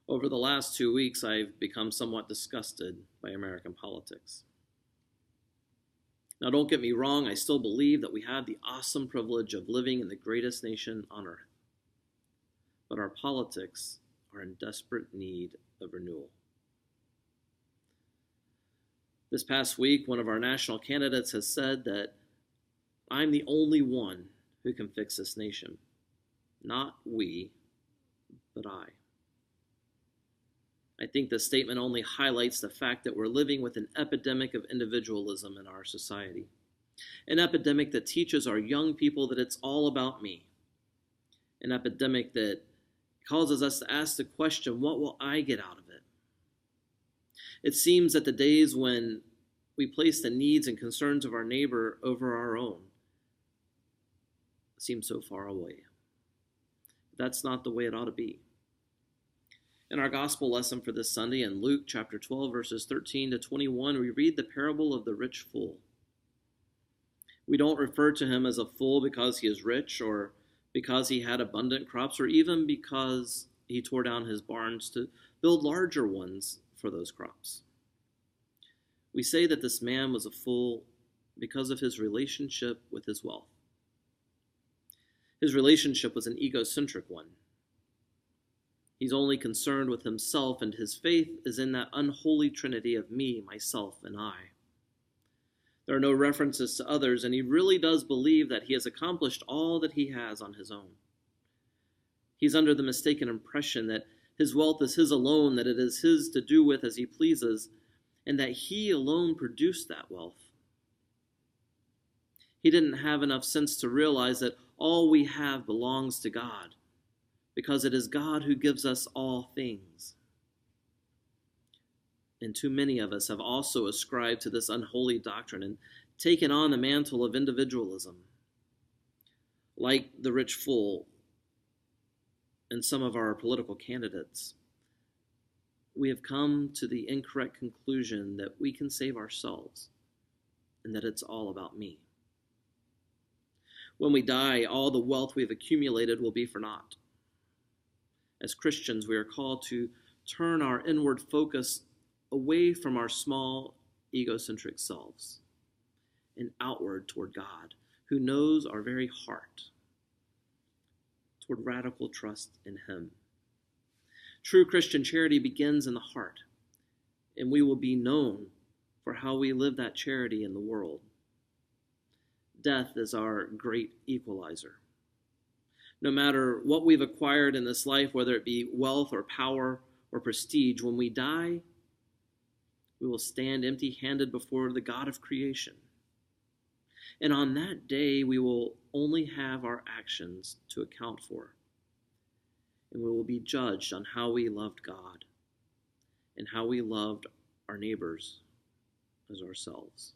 Over the last 2 weeks, I've become somewhat disgusted by American politics. Now, don't get me wrong, I still believe that we have the awesome privilege of living in the greatest nation on earth. But our politics are in desperate need of renewal. This past week, one of our national candidates has said that I'm the only one who can fix this nation. Not we, but I. I think this statement only highlights the fact that we're living with an epidemic of individualism in our society. An epidemic that teaches our young people that it's all about me. An epidemic that causes us to ask the question, what will I get out of it? It seems that the days when we place the needs and concerns of our neighbor over our own seem so far away. That's not the way it ought to be. In our gospel lesson for this Sunday in Luke chapter 12, verses 13 to 21, we read the parable of the rich fool. We don't refer to him as a fool because he is rich or because he had abundant crops or even because he tore down his barns to build larger ones for those crops. We say that this man was a fool because of his relationship with his wealth. His relationship was an egocentric one. He's only concerned with himself, and his faith is in that unholy trinity of me, myself, and I. There are no references to others, and he really does believe that he has accomplished all that he has on his own. He's under the mistaken impression that his wealth is his alone, that it is his to do with as he pleases, and that he alone produced that wealth. He didn't have enough sense to realize that all we have belongs to God, because it is God who gives us all things. And too many of us have also ascribed to this unholy doctrine and taken on the mantle of individualism. Like the rich fool and some of our political candidates, we have come to the incorrect conclusion that we can save ourselves and that it's all about me. When we die, all the wealth we've accumulated will be for naught. As Christians, we are called to turn our inward focus away from our small, egocentric selves and outward toward God, who knows our very heart, toward radical trust in Him. True Christian charity begins in the heart, and we will be known for how we live that charity in the world. Death is our great equalizer. No matter what we've acquired in this life, whether it be wealth or power or prestige, when we die, we will stand empty-handed before the God of creation. And on that day, we will only have our actions to account for. And we will be judged on how we loved God and how we loved our neighbors as ourselves.